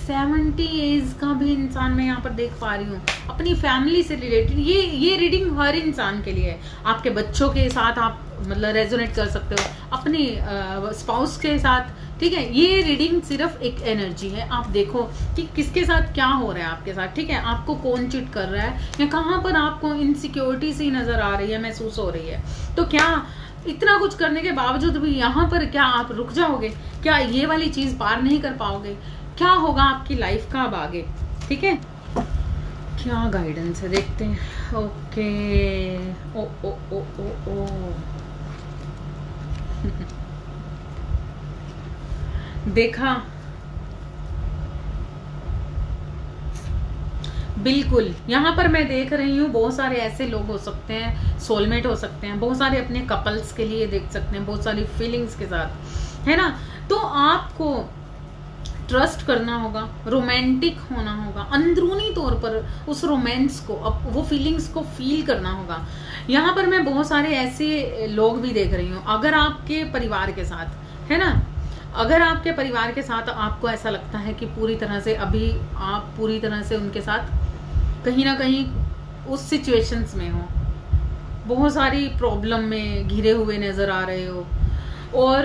70 एज का भी इंसान मैं यहाँ पर देख पा रही हूँ, अपनी फैमिली से रिलेटेड। ये रीडिंग हर इंसान के लिए है। आपके बच्चों के साथ आप मतलब रेजोनेट कर सकते हो, अपने स्पाउस के साथ, ठीक है। ये रीडिंग सिर्फ एक एनर्जी है। आप देखो कि किसके साथ क्या हो रहा है आपके साथ, ठीक है, आपको कौन चीट कर रहा है, या कहाँ पर आपको इनसिक्योरिटी सी नजर आ रही है, महसूस हो रही है। तो क्या इतना कुछ करने के बावजूद भी यहाँ पर क्या आप रुक जाओगे? क्या ये वाली चीज पार नहीं कर पाओगे? क्या होगा आपकी लाइफ का अब आगे, ठीक है? क्या गाइडेंस है देखते हैं। ओके, ओ ओ ओ ओ ओ देखा, बिल्कुल यहाँ पर मैं देख रही हूँ बहुत सारे ऐसे लोग हो सकते हैं, सोलमेट हो सकते हैं, बहुत सारे अपने कपल्स के लिए देख सकते हैं, बहुत सारी फीलिंग्स के साथ, है ना। तो आपको ट्रस्ट करना होगा, रोमांटिक होना होगा, अंदरूनी तौर पर उस रोमांस को, वो फीलिंग्स को फील करना होगा। यहाँ पर मैं बहुत सारे ऐसे लोग भी देख रही हूँ, अगर आपके परिवार के साथ, है ना, अगर आपके परिवार के साथ आपको ऐसा लगता है कि पूरी तरह से अभी आप पूरी तरह से उनके साथ कहीं ना कहीं उस सिचुएशंस में हो, बहुत सारी प्रॉब्लम में घिरे हुए नजर आ रहे हो, और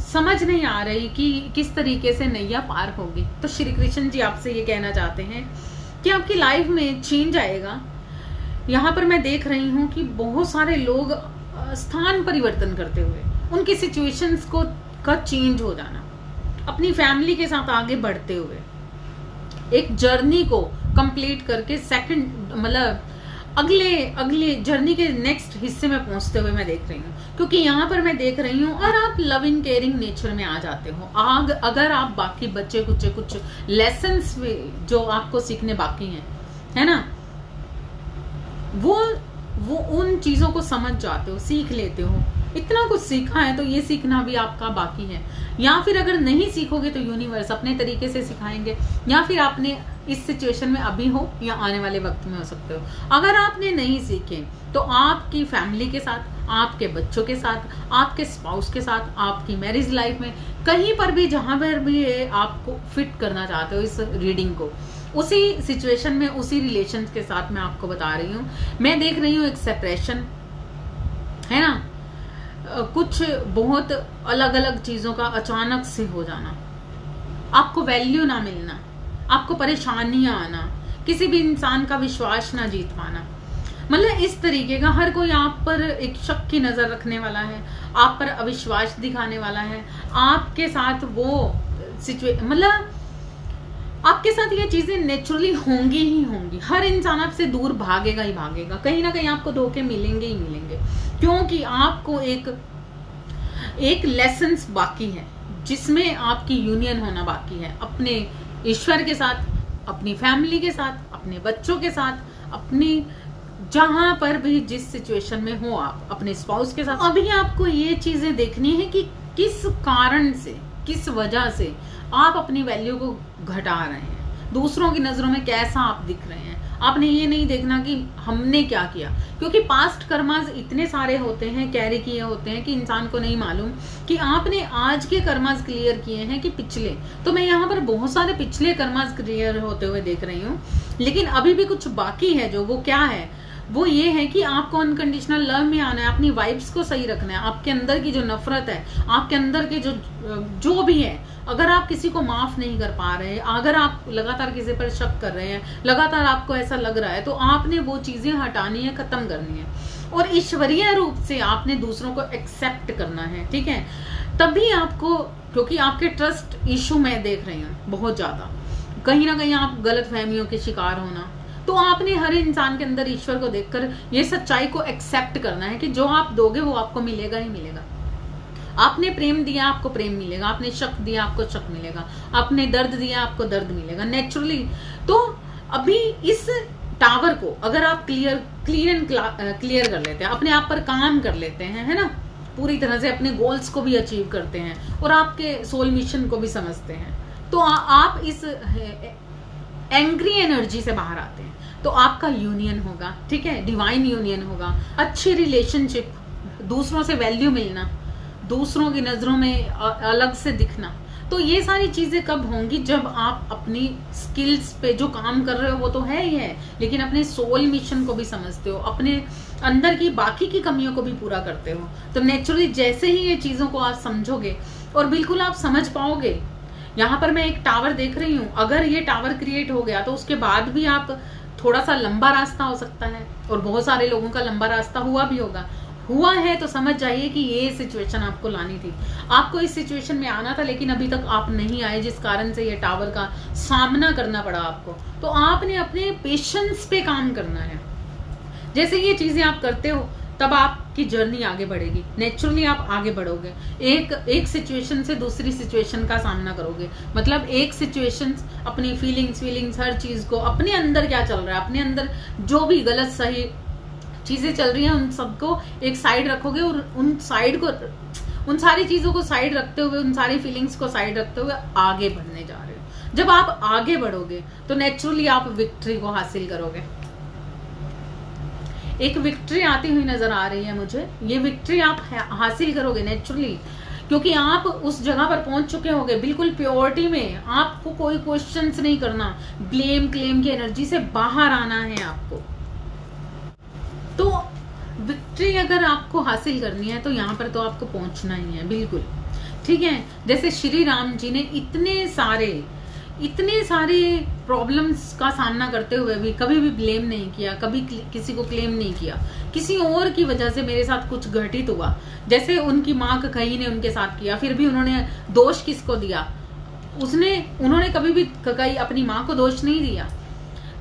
समझ नहीं आ रही कि किस तरीके से नैया पार होगी, तो श्री कृष्ण जी आपसे ये कहना चाहते हैं कि आपकी लाइफ में चेंज आएगा। यहाँ पर मैं देख रही हूँ कि बहुत सारे लोग स्थान परिवर्तन करते हुए, उनकी सिचुएशंस को का चेंज हो जाना, अपनी फैमिली के साथ आगे बढ़ते हुए, एक जर्नी को कंप्लीट करके सेकंड मतलब अगले जर्नी के नेक्स्ट हिस्से में पहुंचते हुए मैं देख रही हूँ। क्योंकि यहाँ पर मैं देख रही हूँ और आप लविंग केयरिंग नेचर में आ जाते हो। अगर आप बाकी बच्चे कुछ लेसन्स जो आपको सीखने बाकी हैं, है ना, वो उन चीजों को समझ जाते हो, सीख लेते हो। इतना कुछ सीखा है तो ये सीखना भी आपका बाकी है, या फिर अगर नहीं सीखोगे तो यूनिवर्स अपने तरीके से सिखाएंगे, या फिर आपने इस सिचुएशन में अभी हो या आने वाले वक्त में हो सकते हो। अगर आपने नहीं सीखे तो आपकी फैमिली के साथ, आपके बच्चों के साथ, आपके स्पाउस के साथ, आपकी मैरिज लाइफ में, कहीं पर भी जहां पर भी आपको फिट करना चाहते हो इस रीडिंग को, उसी सिचुएशन में, उसी रिलेशन के साथ मैं आपको बता रही हूँ। मैं देख रही हूँ एक सेपरेशन, है ना, कुछ बहुत अलग अलग चीजों का अचानक से हो जाना, आपको वैल्यू ना मिलना, आपको परेशानियां आना, किसी भी इंसान का विश्वास ना जीत पाना, मतलब इस तरीके का। हर कोई आप पर एक शक की नजर रखने वाला है, आप पर अविश्वास दिखाने वाला है, आपके साथ वो मतलब आपके साथ ये चीजें नेचुरली होंगी ही होंगी। हर इंसान आपसे दूर भागेगा ही भागेगा, कहीं ना कहीं आपको धोखे मिलेंगे ही मिलेंगे, क्योंकि आपको एक लेसन्स बाकी है जिसमें आपकी यूनियन होना बाकी है, अपने ईश्वर के साथ, अपनी फैमिली के साथ, अपने बच्चों के साथ, अपनी जहां पर भी जिस सिचुएशन में हो आप, अपने स्पाउस के साथ। अभी आपको ये चीजें देखनी है कि किस कारण से, किस वजह से आप अपनी वैल्यू को घटा रहे हैं, दूसरों की नजरों में कैसा आप दिख रहे हैं। आपने ये नहीं देखना कि हमने क्या किया, क्योंकि पास्ट कर्मास इतने सारे होते हैं, कैरी किए होते हैं कि इंसान को नहीं मालूम कि आपने आज के कर्मास क्लियर किए हैं कि पिछले। तो मैं यहाँ पर बहुत सारे पिछले कर्मास क्लियर होते हुए देख रही हूँ, लेकिन अभी भी कुछ बाकी है। जो वो क्या है, वो ये है कि आपको अनकंडीशनल लव में आना है, अपनी वाइब्स को सही रखना है। आपके अंदर की जो नफरत है, आपके अंदर के जो भी है, अगर आप किसी को माफ नहीं कर पा रहे, अगर आप लगातार किसी पर शक कर रहे हैं, लगातार आपको ऐसा लग रहा है, तो आपने वो चीजें हटानी है, खत्म करनी है, और ईश्वरीय रूप से आपने दूसरों को एक्सेप्ट करना है, ठीक है। तभी आपको, क्योंकि आपके ट्रस्ट इशू मैं देख रही हूँ बहुत ज्यादा, कहीं ना कहीं आप गलत फहमियों के शिकार होना, तो आपने हर इंसान के अंदर ईश्वर को देखकर ये सच्चाई को एक्सेप्ट करना है कि जो आप दोगे वो आपको मिलेगा ही मिलेगा। आपने प्रेम दिया आपको प्रेम मिलेगा, आपने शक दिया आपको शक मिलेगा, आपने दर्द दिया आपको दर्द मिलेगा नेचुरली। तो अभी इस टावर को अगर आप क्लियर कर लेते हैं, अपने आप पर काम कर लेते हैं, है ना, पूरी तरह से अपने गोल्स को भी अचीव करते हैं और आपके सोल मिशन को भी समझते हैं, तो आप इस एंग्री एनर्जी से बाहर आते हैं, तो आपका यूनियन होगा, ठीक है, डिवाइन यूनियन होगा, अच्छी रिलेशनशिप, दूसरों से वैल्यू मिलना, दूसरों की नजरों में अलग से दिखना। तो ये सारी चीजें कब होंगी? जब आप अपनी स्किल्स पे जो काम कर रहे हो वो तो है ही है, लेकिन अपने सोल मिशन को भी समझते हो, अपने अंदर की बाकी की कमियों को भी पूरा करते हो। तो नेचुरली जैसे ही ये चीजों को आप समझोगे और बिल्कुल आप समझ पाओगे। यहाँ पर मैं एक टावर देख रही हूँ, अगर ये टावर क्रिएट हो गया तो उसके बाद भी आप थोड़ा सा लंबा रास्ता हो सकता है, और बहुत सारे लोगों का लंबा रास्ता हुआ भी होगा। हुआ है तो समझ जाइए कि ये सिचुएशन आपको लानी थी, आपको इस सिचुएशन में आना था, लेकिन अभी तक आप नहीं आए, जिस कारण से ये टावर का सामना करना पड़ा आपको। तो आपने अपने पेशेंस पे काम करना है। जैसे ये चीजें आप करते हो तब आपकी जर्नी आगे बढ़ेगी, नेचुरली आप आगे बढ़ोगे, एक सिचुएशन से दूसरी सिचुएशन का सामना करोगे। मतलब एक सिचुएशन, अपनी फीलिंग्स हर चीज को, अपने अंदर क्या चल रहा है, अपने अंदर जो भी गलत सही चीजें चल रही हैं उन सबको एक साइड रखोगे, और उन सारी चीजों को साइड रखते हुए, उन सारी फीलिंग्स को साइड रखते हुए आगे बढ़ने जा रहे हो। जब आप आगे बढ़ोगे तो नेचुरली आप विक्ट्री को हासिल करोगे। एक विक्ट्री आती हुई नजर आ रही है मुझे, ये विक्ट्री आप हासिल करोगे नेचुरली, क्योंकि आप उस जगह पर पहुंच चुके होगे बिल्कुल प्योरिटी में। आपको कोई क्वेश्चंस नहीं करना, ब्लेम क्लेम की एनर्जी से बाहर आना है आपको। तो विक्ट्री अगर आपको हासिल करनी है तो यहाँ पर तो आपको पहुंचना ही है, बिल्कुल ठीक है। जैसे श्री राम जी ने इतने सारे प्रॉब्लम्स का सामना करते हुए भी कभी भी ब्लेम नहीं किया, कभी किसी को क्लेम नहीं किया, किसी और की वजह से मेरे साथ कुछ घटित हुआ, जैसे उनकी माँ कई ने उनके साथ किया, फिर भी उन्होंने दोष किसको दिया? उन्होंने कभी भी कई अपनी माँ को दोष नहीं दिया,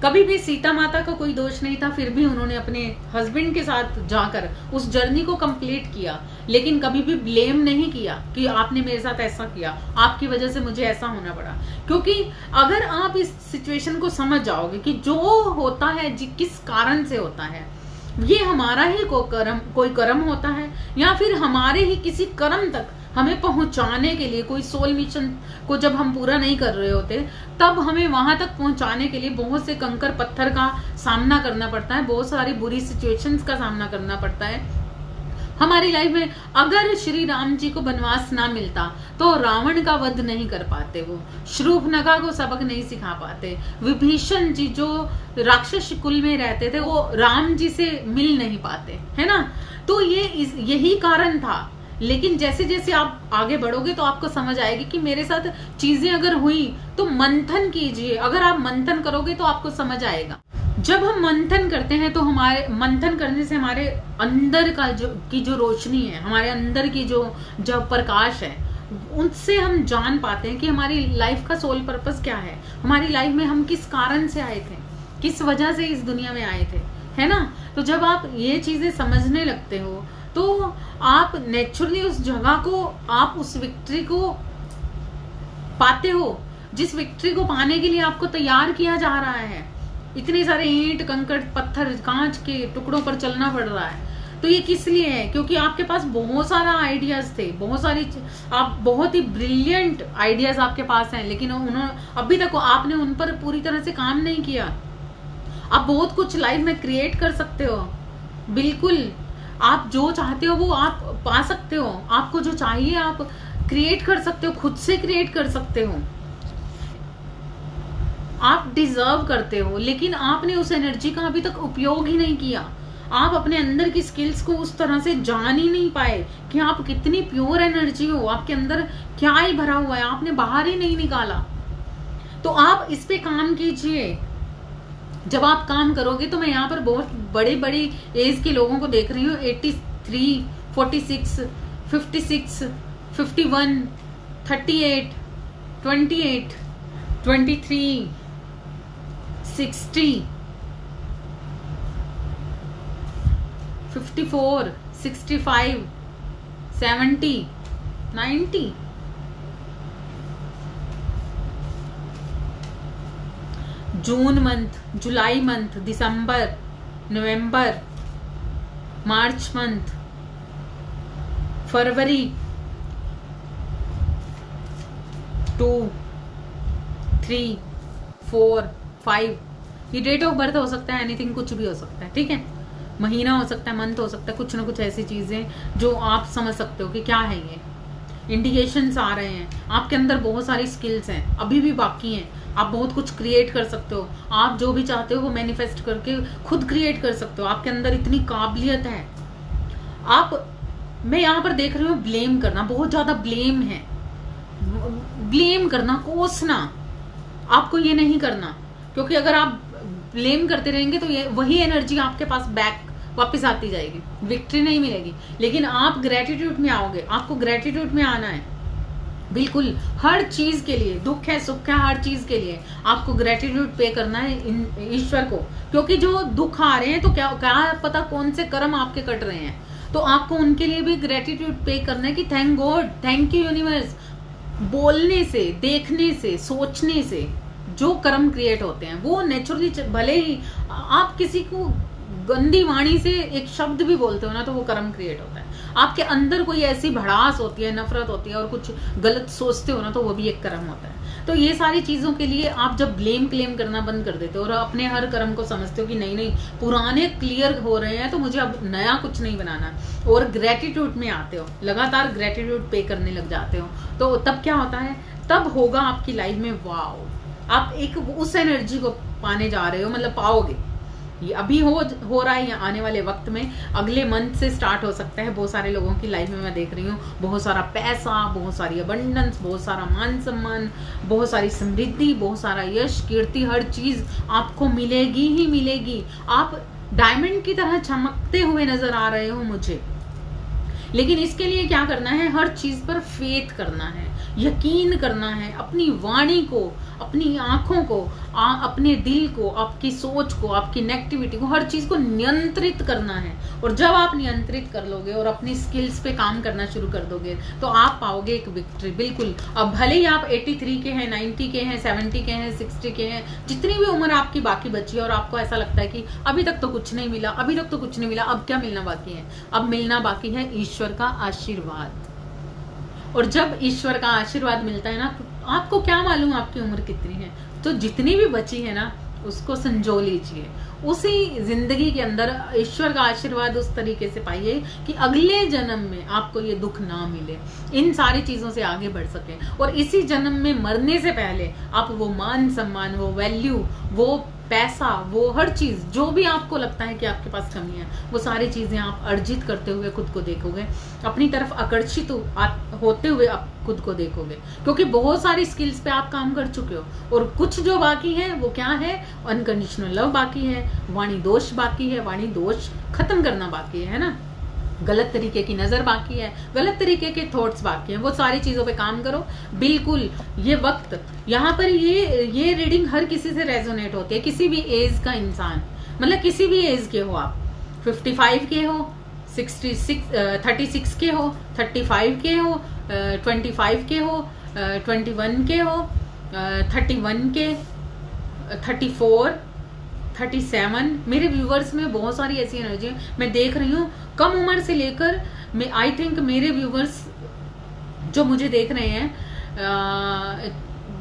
कभी भी सीता माता का कोई दोष नहीं था, फिर भी उन्होंने अपने हस्बैंड के साथ जाकर उस जर्नी को कंप्लीट किया, लेकिन कभी भी ब्लेम नहीं किया कि आपने मेरे साथ ऐसा किया, आपकी वजह से मुझे ऐसा होना पड़ा। क्योंकि अगर आप इस सिचुएशन को समझ जाओगे कि जो होता है किस कारण से होता है, ये हमारा ही कोई कर्म होता है, या फिर हमारे ही किसी कर्म तक हमें पहुंचाने के लिए, कोई सोल मिशन को जब हम पूरा नहीं कर रहे होते तब हमें वहां तक पहुंचाने के लिए बहुत से कंकर पत्थर का सामना करना पड़ता है, बहुत सारी बुरी सिचुएशंस का सामना करना पड़ता है हमारी लाइफ में। अगर श्री राम जी को वनवास ना मिलता तो रावण का वध नहीं कर पाते, वो शूर्पणखा को सबक नहीं सिखा पाते, विभीषण जी जो राक्षस कुल में रहते थे वो राम जी से मिल नहीं पाते, है ना। तो यही कारण था। लेकिन जैसे जैसे आप आगे बढ़ोगे तो आपको समझ आएगी कि मेरे साथ चीजें अगर हुई तो मंथन कीजिए। अगर आप मंथन करोगे तो आपको समझ आएगा। जब हम मंथन करते हैं तो हमारे मंथन करने से हमारे अंदर का जो रोशनी है, हमारे अंदर की जो प्रकाश है, उनसे हम जान पाते हैं कि हमारी लाइफ का सोल पर्पस क्या है, हमारी लाइफ में हम किस कारण से आए थे, किस वजह से इस दुनिया में आए थे, है ना। तो जब आप ये चीजें समझने लगते हो तो आप नेचुरली उस जगह को, आप उस विक्ट्री को पाते हो जिस विक्ट्री को पाने के लिए आपको तैयार किया जा रहा है। इतने सारे ईंट कंकड़ पत्थर कांच के टुकड़ों पर चलना पड़ रहा है, तो ये किस लिए है? क्योंकि आपके पास बहुत सारा आइडियाज थे, आप बहुत ही ब्रिलियंट आइडियाज आपके पास हैं, लेकिन अभी तक आपने उन पर पूरी तरह से काम नहीं किया। आप बहुत कुछ लाइफ में क्रिएट कर सकते हो, बिल्कुल आप जो चाहते हो वो आप पा सकते हो, आपको जो चाहिए आप क्रिएट कर सकते हो, खुद से क्रिएट कर सकते हो, आप डिजर्व करते हो। लेकिन आपने उस एनर्जी का अभी तक उपयोग ही नहीं किया, आप अपने अंदर की स्किल्स को उस तरह से जान ही नहीं पाए कि आप कितनी प्योर एनर्जी हो, आपके अंदर क्या ही भरा हुआ है, आपने बाहर ही नहीं निकाला। तो आप इस पे काम कीजिए। जब आप काम करोगे तो मैं यहाँ पर बहुत बड़ी एज के लोगों को देख रही हूँ, 83, 46, 56, 51, 38, 28, 23, 60, 54, 65, 70, 90। जून मंथ, जुलाई मंथ, दिसंबर, नवंबर, मार्च मंथ, फरवरी, 2, 3, 4, 5। ये डेट ऑफ बर्थ हो सकता है, एनीथिंग, कुछ भी हो सकता है, ठीक है। महीना हो सकता है, मंथ हो सकता है, कुछ ना कुछ ऐसी चीजें जो आप समझ सकते हो कि क्या है ये। इंडिकेशंस आ रहे हैं, आपके अंदर बहुत सारी स्किल्स हैं, अभी भी बाकी हैं। आप बहुत कुछ क्रिएट कर सकते हो, आप जो भी चाहते हो वो मैनिफेस्ट करके खुद क्रिएट कर सकते हो। आपके अंदर इतनी काबिलियत है। मैं यहाँ पर देख रही हूँ ब्लेम करना, बहुत ज्यादा ब्लेम है। ब्लेम करना, कोसना, आपको ये नहीं करना, क्योंकि अगर आप ब्लेम करते रहेंगे तो ये वही एनर्जी आपके पास बैक वापस आती जाएगी, विक्ट्री नहीं मिलेगी। लेकिन आप ग्रेटिट्यूड में आओगे, आपको ग्रेटिट्यूड में आना है, बिल्कुल हर चीज के लिए, दुख है सुख है, हर चीज के लिए आपको ग्रेटिट्यूड पे करना है ईश्वर को। क्योंकि जो दुख आ रहे हैं तो क्या पता कौन से कर्म आपके कट रहे हैं, तो आपको उनके लिए भी ग्रेटिट्यूड पे करना है कि thank God, thank you universe. बोलने से, देखने से, सोचने से जो कर्म क्रिएट होते हैं वो नेचुरली, भले ही आप किसी को गंदी वाणी से एक शब्द भी बोलते हो ना तो वो कर्म क्रिएट होता है। आपके अंदर कोई ऐसी भड़ास होती है, नफरत होती है और कुछ गलत सोचते हो ना तो वो भी एक कर्म होता है। तो ये सारी चीजों के लिए आप जब ब्लेम क्लेम करना बंद कर देते हो और अपने हर कर्म को समझते हो कि नहीं नहीं पुराने क्लियर हो रहे हैं तो मुझे अब नया कुछ नहीं बनाना, और ग्रेटिट्यूड में आते हो, लगातार ग्रेटिट्यूड पे करने लग जाते हो, तो तब क्या होता है, तब होगा आपकी लाइफ में वाओ, आप एक उस एनर्जी को पाने जा रहे हो, मतलब पाओगे। ये अभी हो रहा है, आने वाले वक्त में, अगले मंथ से स्टार्ट हो सकता है। बहुत सारे लोगों की लाइफ में मैं देख रही हूँ बहुत सारा पैसा, बहुत सारी अबंडेंस, बहुत सारा मान सम्मान, बहुत सारी समृद्धि, बहुत सारा यश, कीर्ति, हर चीज आपको मिलेगी ही मिलेगी। आप डायमंड की तरह चमकते हुए नजर आ रहे हो मुझे, लेकिन इसके लिए क्या करना है, हर चीज पर फेथ करना है, यकीन करना है, अपनी वाणी को, अपनी आंखों को, अपने दिल को, आपकी सोच को, आपकी नेगेटिविटी को, हर चीज को नियंत्रित करना है। और जब आप नियंत्रित कर लोगे और अपनी स्किल्स पे काम करना शुरू कर दोगे तो आप पाओगे एक विक्ट्री। बिल्कुल, अब भले ही आप 83 के हैं, 90 के हैं, 70 के हैं, 60 के हैं, जितनी भी उम्र आपकी बाकी बची है और आपको ऐसा लगता है कि अभी तक तो कुछ नहीं मिला, अभी तक तो कुछ नहीं मिला, अब क्या मिलना बाकी है, अब मिलना बाकी है ईश्वर का आशीर्वाद। और जब ईश्वर का आशीर्वाद मिलता है ना, तो आपको क्या मालूम आपकी उम्र कितनी है, तो जितनी भी बची है ना उसको संजो लीजिए। उसी जिंदगी के अंदर ईश्वर का आशीर्वाद उस तरीके से पाइए कि अगले जन्म में आपको ये दुख ना मिले, इन सारी चीजों से आगे बढ़ सके, और इसी जन्म में मरने से पहले आप वो मान सम्मान, वो वैल्यू, वो पैसा, वो हर चीज जो भी आपको लगता है कि आपके पास कमी है, वो सारी चीजें आप अर्जित करते हुए खुद को देखोगे, अपनी तरफ आकर्षित होते हुए आप खुद को देखोगे। क्योंकि बहुत सारी स्किल्स पे आप काम कर चुके हो, और कुछ जो बाकी है वो क्या है, अनकंडीशनल लव बाकी है, वाणी दोष बाकी है, वाणी दोष खत्म करना बाकी है ना, गलत तरीके की नजर बाकी है, गलत तरीके के थॉट्स बाकी हैं, वो सारी चीजों पे काम करो। बिल्कुल ये वक्त, यहाँ पर ये रीडिंग हर किसी से रेजोनेट होती है, किसी भी एज का इंसान, मतलब किसी भी एज के हो आप, 55 के हो, 36 के हो, 35 के हो, 25 के हो, 21 के हो, 31 के, 34, 37। मेरे व्यूवर्स में बहुत सारी ऐसी एनर्जी है, मैं देख रही हूँ कम उम्र से लेकर, मैं आई थिंक मेरे व्यूवर्स जो मुझे देख रहे हैं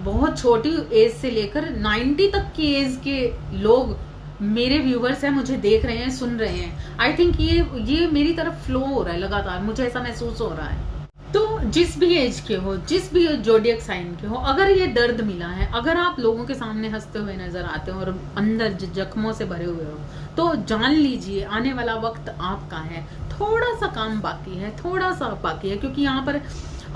बहुत छोटी एज से लेकर 90 तक की एज के लोग मेरे व्यूवर्स हैं, मुझे देख रहे हैं, सुन रहे हैं। आई थिंक ये मेरी तरफ फ्लो हो रहा है लगातार, मुझे ऐसा महसूस हो रहा है। तो जिस भी एज के हो, जिस भी जोडियक साइन के हो, अगर ये दर्द मिला है, अगर आप लोगों के सामने हंसते हुए नजर आते हो और अंदर जख्मों से भरे हुए हो, तो जान लीजिए आने वाला वक्त आपका है। थोड़ा सा काम बाकी है, थोड़ा सा बाकी है, क्योंकि यहाँ पर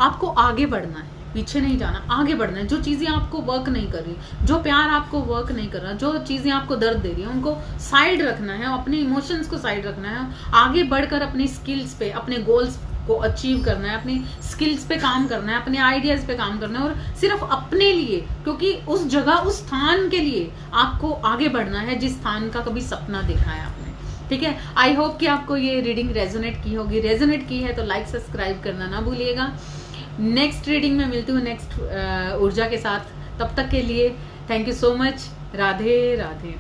आपको आगे बढ़ना है, पीछे नहीं जाना, आगे बढ़ना है। जो चीजें आपको वर्क नहीं कर रही, जो प्यार आपको वर्क नहीं कर रहा, जो चीजें आपको दर्द दे रही है, उनको साइड रखना है, अपने इमोशंस को साइड रखना है, आगे बढ़कर अपनी स्किल्स पे, अपने गोल्स को अचीव करना है, अपनी स्किल्स पे काम करना है, अपने आइडियाज पे काम करना है, और सिर्फ अपने लिए, क्योंकि उस जगह, उस स्थान के लिए आपको आगे बढ़ना है जिस स्थान का कभी सपना देखा है आपने। ठीक है, आई होप कि आपको ये रीडिंग रेजोनेट की होगी। रेजोनेट की है तो लाइक सब्सक्राइब करना ना भूलिएगा। नेक्स्ट रीडिंग में मिलती हूँ नेक्स्ट ऊर्जा के साथ। तब तक के लिए thank you so much. Radhe Radhe.